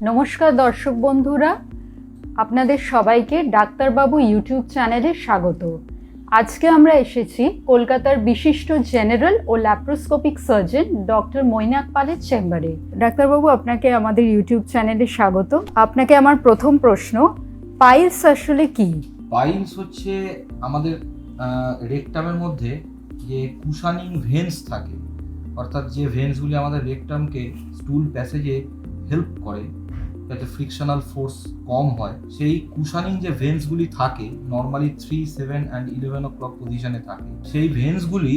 নমস্কার দর্শক বন্ধুরা, আপনাদের সবাইকে ডাক্তারবাবু ইউটিউব চ্যানেলে স্বাগত। আজকে আমরা এসেছি কলকাতার বিশিষ্ট জেনারেল ও ল্যাপ্রোস্কোপিক সার্জন ডক্টর মৈনাক পালের চেম্বারে। ডাক্তারবাবু, আপনাকে আমাদের ইউটিউব চ্যানেলে স্বাগত। আপনাকে আমার প্রথম প্রশ্ন, পাইলস আসলে কি? পাইলস হচ্ছে আমাদের রেকটামের মধ্যে যে কুশানিং ভেন্স থাকে, অর্থাৎ যে ভেন্সগুলি আমাদের রেকটামকে স্টুল প্যাসেজে হেল্প করে যাতে ফ্রিকশনাল ফোর্স কম হয়, সেই কুশানিং যে ভেন্সগুলি থাকে নর্মালি 3, 7 অ্যান্ড 11 o'clock পজিশনে থাকে, সেই ভেন্সগুলি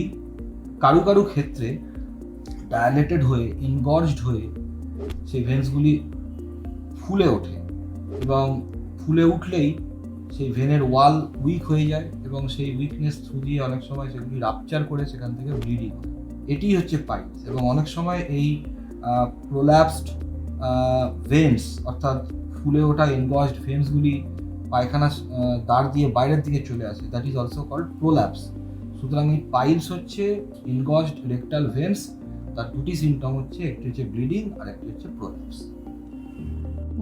কারু কারু ক্ষেত্রে ডায়ালেটেড হয়ে ইনগর্জড হয়ে সেই ভেন্সগুলি ফুলে ওঠে এবং ফুলে উঠলেই সেই ভেনের ওয়াল উইক হয়ে যায় এবং সেই উইকনেস থ্রু দিয়ে অনেক সময় সেগুলি রাপচার করে সেখান থেকে ব্লিডিং হয়। এটি হচ্ছে পাইলস। এবং অনেক সময় এই প্রোল্যাপসড ভেন্স অর্থাৎ ফুলে ওঠা এনগর্জড ভেন্সগুলি পায়খানা দ্বার দিয়ে বাইরের দিকে চলে আসে, that is also called prolapse. সুতরাং এই পাইলস হচ্ছে এনগর্জড রেকটাল ভেন্স। তার দুটি সিমটম হচ্ছে, একটি হচ্ছে ব্লিডিং আর একটি হচ্ছে প্রোল্যাপস।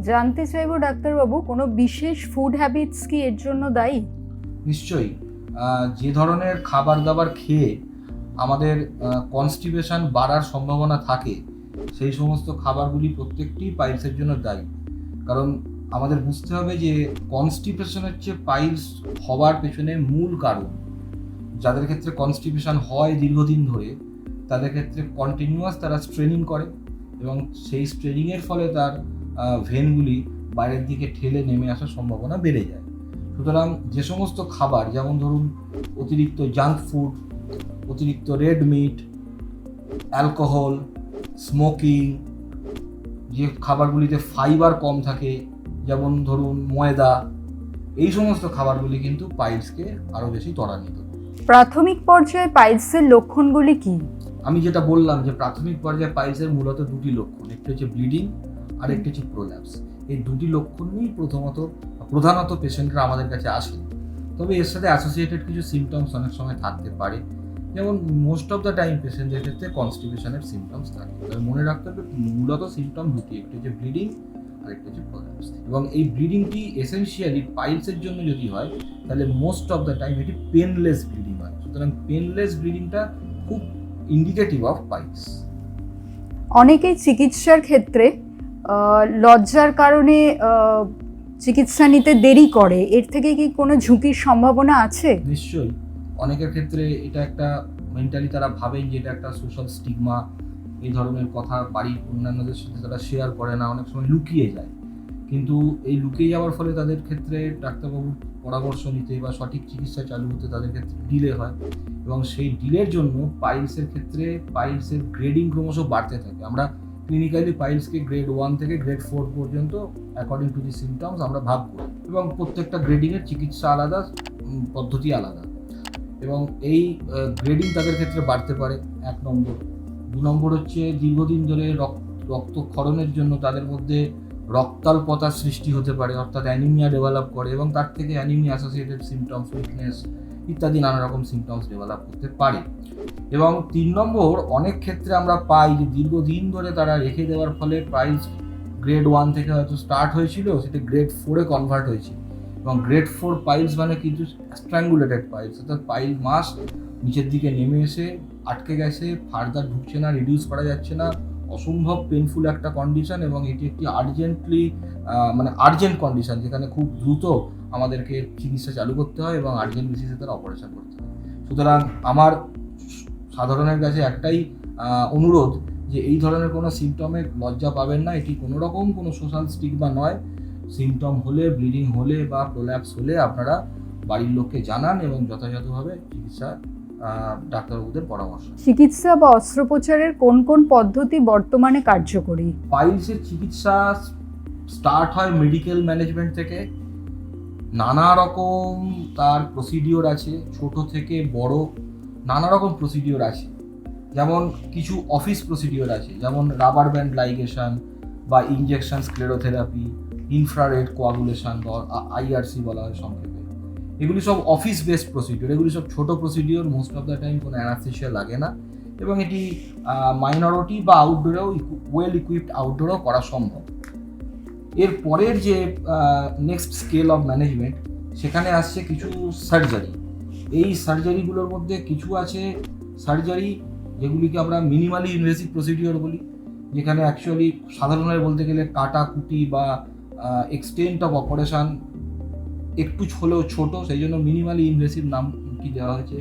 জানতে চাইবো ডাক্তারবাবু, কোনো বিশেষ ফুড হ্যাবিটস কি এর জন্য দায়ী? নিশ্চয়ই। যে ধরনের খাবার দাবার খেয়ে আমাদের কনস্টিপেশন বাড়ার সম্ভাবনা থাকে, সেই সমস্ত খাবারগুলি প্রত্যেকটি পাইলসের জন্য দায়ী। কারণ আমাদের বুঝতে হবে যে কনস্টিপেশন হচ্ছে পাইলস হওয়ার পেছনে মূল কারণ। যাদের ক্ষেত্রে কনস্টিপেশন হয় দীর্ঘদিন ধরে, তাদের ক্ষেত্রে কন্টিনিউয়াস তারা স্ট্রেনিং করে এবং সেই স্ট্রেনিংয়ের ফলে তার ভেনগুলি বাইরের দিকে ঠেলে নেমে আসার সম্ভাবনা বেড়ে যায়। সুতরাং যে সমস্ত খাবার, যেমন ধরুন অতিরিক্ত জাঙ্ক ফুড, অতিরিক্ত রেড মিট, অ্যালকোহল, স্মোকিং, যে খাবারগুলিতে ফাইবার কম থাকে যেমন ধরুন ময়দা, এই সমস্ত খাবারগুলি কিন্তু পাইলসকে আরও বেশি ত্বরান্বিত করে। প্রাথমিক পর্যায়ে পাইলসের লক্ষণগুলি কি? আমি যেটা বললাম যে প্রাথমিক পর্যায়ে পাইলসের মূলত দুটি লক্ষণ, একটি হচ্ছে ব্লিডিং আর একটি হচ্ছে প্রোল্যাপস। এই দুটি লক্ষণ নিয়েই প্রধানত পেশেন্টরা আমাদের কাছে আসেন। তবে এর সাথে অ্যাসোসিয়েটেড কিছু সিমটমস অনেক সময় থাকতে পারে, যেমন মোস্ট অফ দ্য টাইম পেশেন্টদের ক্ষেত্রে কনস্টিপেশনের সিমটমস থাকে। তবে মনে রাখতে হবে মূলত সিমটম দুটি, একটি হচ্ছে ব্লিডিং আর একটি হচ্ছে প্রোল্যাপস। এবং এই ব্লিডিংটি এসেনশিয়ালি পাইলসের জন্য যদি হয় তাহলে মোস্ট অফ দ্য টাইম এটি পেনলেস ব্লিডিং হয়। সুতরাং পেনলেস ব্লিডিংটা খুব ইন্ডিকেটিভ অফ পাইলস। অনেকেই চিকিৎসার ক্ষেত্রে লজ্জার কারণে চিকিৎসা নিতে দেরি করে, এর থেকে কি কোনো ঝুঁকির সম্ভাবনা আছে? নিশ্চয়ই। অনেকের ক্ষেত্রে এটা একটা মেন্টালি তারা ভাবেন যে এটা একটা সোশ্যাল স্টিগমা, এই ধরনের কথা বাড়ির অন্যান্যদের সাথে তারা শেয়ার করে না, অনেক সময় লুকিয়ে যায়। কিন্তু এই লুকিয়ে যাওয়ার ফলে তাদের ক্ষেত্রে ডাক্তারবাবুর পরামর্শ নিতে বা সঠিক চিকিৎসা চালু হতে তাদের ক্ষেত্রে ডিলে হয় এবং সেই ডিলের জন্য পাইলসের ক্ষেত্রে পাইলসের গ্রেডিং ক্রমশ বাড়তে থাকে। আমরা ক্লিনিক্যালি পাইলসকে গ্রেড 1 থেকে গ্রেড 4 পর্যন্ত অ্যাকর্ডিং টু দি সিমটমস আমরা ভাগ করি এবং প্রত্যেকটা গ্রেডিংয়ের চিকিৎসা আলাদা, পদ্ধতি আলাদা। এবং এই গ্রেডিং তাদের ক্ষেত্রে বাড়তে পারে, 1 নম্বর। 2 নম্বর হচ্ছে দীর্ঘদিন ধরে রক্তক্ষরণের জন্য তাদের মধ্যে রক্তাল্পতার সৃষ্টি হতে পারে, অর্থাৎ অ্যানিমিয়া ডেভেলপ করে এবং তার থেকে অ্যানিমিয়া অ্যাসোসিয়েটেড সিমটমস, উইকনেস ইত্যাদি নানা রকম সিমটমস ডেভেলপ করতে পারে। এবং 3 নম্বর, অনেক ক্ষেত্রে আমরা পাই যে দীর্ঘদিন ধরে তারা রেখে দেওয়ার ফলে পাইলস গ্রেড 1 থেকে হয়তো স্টার্ট হয়েছিল, সেটা গ্রেড 4-এ কনভার্ট হয়েছে। এবং গ্রেড 4 পাইলস মানে কিন্তু স্ট্র্যাঙ্গুলেটেড পাইলস, অর্থাৎ পাইল মাস নিচের দিকে নেমে এসে আটকে গেছে, ফার্দার ঢুকছে না, রিডিউস করা যাচ্ছে না, অসম্ভব পেনফুল একটা কন্ডিশন। এবং এটি একটি আর্জেন্ট কন্ডিশন, যেখানে খুব দ্রুত আমাদেরকে চিকিৎসা চালু করতে হয় এবং আর্জেন্ট বেসিসে তারা অপারেশন করতে হয়। সুতরাং আমার সাধারণের কাছে একটাই অনুরোধ যে এই ধরনের কোনো সিমটমে লজ্জা পাবেন না, এটি কোনো রকম কোনো সোশ্যাল স্টিগমা নয়। সিমটম হলে, ব্লিডিং হলে বা প্রোল্যাপস হলে আপনারা বাড়ির লোককে জানান এবং যথাযথভাবে চিকিৎসা ডাক্তারবাবুদের পরামর্শ। চিকিৎসা বা অস্ত্রোপচারের কোন কোন পদ্ধতি বর্তমানে কার্যকরী? পাইলসের চিকিৎসা স্টার্ট হয় মেডিকেল ম্যানেজমেন্ট থেকে। নানা রকম তার প্রসিডিওর আছে, ছোট থেকে বড় নানা রকম প্রসিডিওর আছে। যেমন কিছু অফিস প্রসিডিওর আছে, যেমন রাবার ব্যান্ড লাইগেশন বা ইনজেকশন স্ক্লেরোথেরাপি, ইনফ্রারেড কোয়াগুলেশন বা IRC বলা হয় সংক্ষেপে। এগুলি সব অফিস বেসড প্রসিডিওর, এগুলি সব ছোট procedure, most of the time কোনো অ্যানাস্থেসিয়া লাগে না এবং এটি মাইনরিটি বা আউটডোরেও ওয়েল ইকুইপড আউটডোরেও করা সম্ভব। এর পরের যে নেক্সট স্কেল অফ ম্যানেজমেন্ট, সেখানে আসছে কিছু সার্জারি। এই সার্জারিগুলোর মধ্যে কিছু আছে সার্জারি যেগুলিকে আমরা মিনিমালি ইনভেসিভ প্রসিডিওর বলি, যেখানে অ্যাকচুয়ালি সাধারণভাবে বলতে গেলে কাটাকুটি বা এক্সটেন্ট অফ অপারেশন একটু হলেও ছোট, সেই জন্য মিনিমালি ইনভেসিভ নামটি দেওয়া হয়েছে।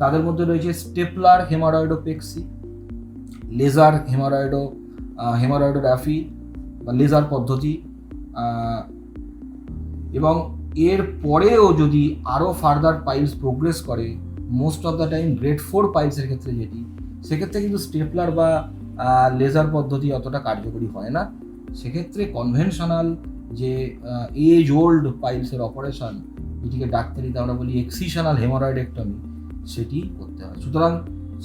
তাদের মধ্যে রয়েছে স্টেপলার হেমারয়েডোপেক্সি, লেজার হেমারয়েডোগ্রাফি বা লেজার পদ্ধতি, এবং এর পরেও যদি আরও ফার্দার পাইলস প্রোগ্রেস করে, most of the time grade 4 পাইলসের ক্ষেত্রে যেটি, সেক্ষেত্রে কিন্তু স্টেপলার বা লেজার পদ্ধতি অতটা কার্যকরী হয় না। সেক্ষেত্রে কনভেনশনাল যে এজ ওল্ড পাইলসের অপারেশন, যেটিকে ডাক্তারিতে আমরা বলি এক্সিশনাল হেমারয়েডেক্টমি, সেটি করতে হয়। সুতরাং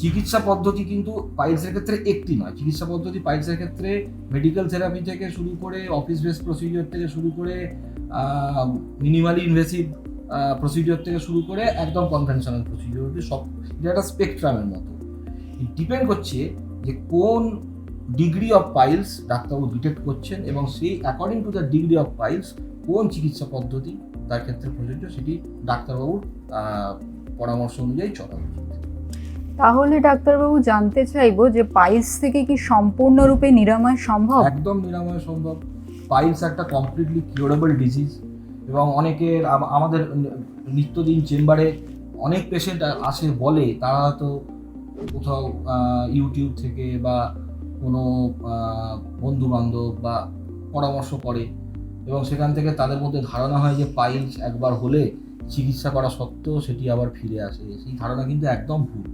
চিকিৎসা পদ্ধতি কিন্তু পাইলসের ক্ষেত্রে একটি নয়। চিকিৎসা পদ্ধতি পাইলসের ক্ষেত্রে মেডিকেল থেরাপি থেকে শুরু করে অফিস বেসড প্রসিডিওর থেকে শুরু করে মিনিমালি ইনভেসিভ প্রসিডিওর থেকে শুরু করে একদম কনভেনশনাল প্রসিডিওর, সব এটা একটা স্পেকট্রামের মতো। ডিপেন্ড করছে যে কোন ডিগ্রি অফ পাইলস ডাক্তারবাবু ডিটেক্ট করছেন এবং সেই according to the degree of piles কোন চিকিৎসা পদ্ধতি তার ক্ষেত্রে প্রযোজ্য, সেটি ডাক্তারবাবুর পরামর্শ অনুযায়ী চলা উচিত। তাহলে ডাক্তারবাবু জানতে চাইবো যে পাইলস থেকে কি সম্পূর্ণরূপে নিরাময় সম্ভব? একদম নিরাময় সম্ভব। পাইলস একটা কমপ্লিটলি কিউরেবল ডিজিজ এবং অনেকের আমাদের নিত্যদিন চেম্বারে অনেক পেশেন্ট আসে বলে তারা হয়তো কোথাও ইউটিউব থেকে বা কোনো বন্ধু বান্ধব বা পরামর্শ করে এবং সেখান থেকে তাদের মধ্যে ধারণা হয় যে পাইলস একবার হলে চিকিৎসা করা সত্ত্বেও সেটি আবার ফিরে আসে। সেই ধারণা কিন্তু একদম ভুল।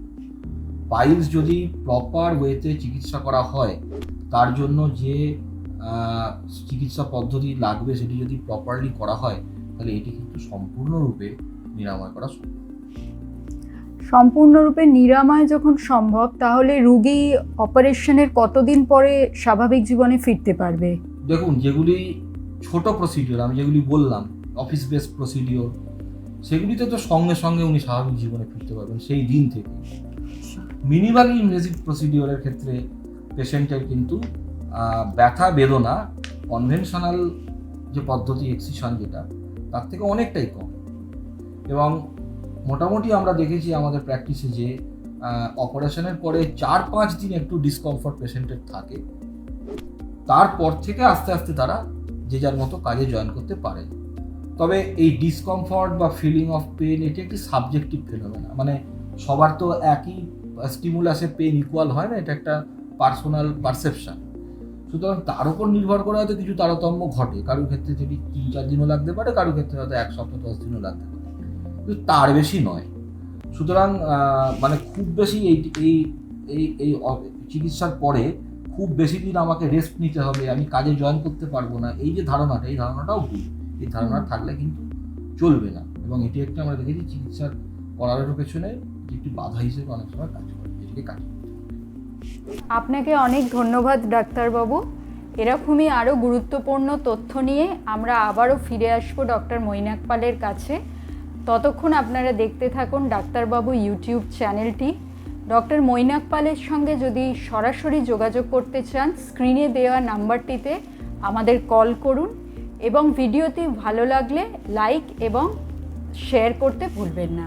পাইলস যদি প্রপার ওয়েতে চিকিৎসা করা হয়, তার জন্য যে চিকিৎসা পদ্ধতি লাগবে সেটি যদি প্রপারলি করা হয়, তাহলে এটি কিন্তু সম্পূর্ণরূপে নিরাময় করা সম্ভব। সম্পূর্ণরূপে নিরাময় যখন সম্ভব, তাহলে রোগী অপারেশনের কতদিন পরে স্বাভাবিক জীবনে ফিরতে পারবে? দেখুন, যেগুলি ছোট প্রসিডিওর আমি যেগুলি বললাম অফিস বেসড প্রসিডিওর, সেগুলিতে তো সঙ্গে সঙ্গে উনি স্বাভাবিক জীবনে ফিরতে পারবেন সেই দিন থেকে। মিনিমালি ইনভেসিভ প্রসিডিওরের ক্ষেত্রে পেশেন্টের কিন্তু ব্যথা বেদনা কনভেনশনাল যে পদ্ধতি এক্সিশন যেটা, তার থেকে অনেকটাই কম। এবং মোটামুটি আমরা দেখেছি আমাদের প্র্যাকটিসে যে অপারেশনের পরে 4-5 দিন একটু ডিসকমফর্ট পেশেন্টের থাকে, তারপর থেকে আস্তে আস্তে তারা যে যার মতো কাজে জয়েন করতে পারে। তবে এই ডিসকমফর্ট বা ফিলিং অফ পেন এটি একটি সাবজেক্টিভ ফেনোমেনা, মানে সবার তো একই স্টিমুলাসে পেন ইকুয়াল হয় না, এটা একটা পার্সোনাল পারসেপশন। সুতরাং তার উপর নির্ভর করে হয়তো কিছু তারতম্য ঘটে, কারোর ক্ষেত্রে সেটি 3-4 দিনও লাগতে পারে, কারোর ক্ষেত্রে হয়তো 1 সপ্তাহ 10 দিনও লাগতে পারে, কিন্তু তার বেশি নয়। সুতরাং মানে খুব বেশি এই এই এই চিকিৎসার পরে খুব বেশি দিন আমাকে রেস্ট নিতে হবে, আমি কাজে জয়েন করতে পারবো না, এই যে ধারণাটা, এই ধারণাটাও ভুল। এই ধারণা থাকলে কিন্তু চলবে না এবং এটি একটা আমরা দেখেছি চিকিৎসার করার পেছনে একটি বাধা হিসেবে অনেক সময় কাজ করে, এটিকে কাটিয়ে দিতে হবে। আপনাকে অনেক ধন্যবাদ ডাক্তারবাবু। এরকমই আরও গুরুত্বপূর্ণ তথ্য নিয়ে আমরা আবারও ফিরে আসবো ডক্টর মৈনাক পালের কাছে। ততক্ষণ আপনারা দেখতে থাকুন ডাক্তারবাবু ইউটিউব চ্যানেলটি। ডক্টর মৈনাক পালের সঙ্গে যদি সরাসরি যোগাযোগ করতে চান, স্ক্রিনে দেওয়া নাম্বারটিতে আমাদের কল করুন এবং ভিডিওটি ভালো লাগলে লাইক এবং শেয়ার করতে ভুলবেন না।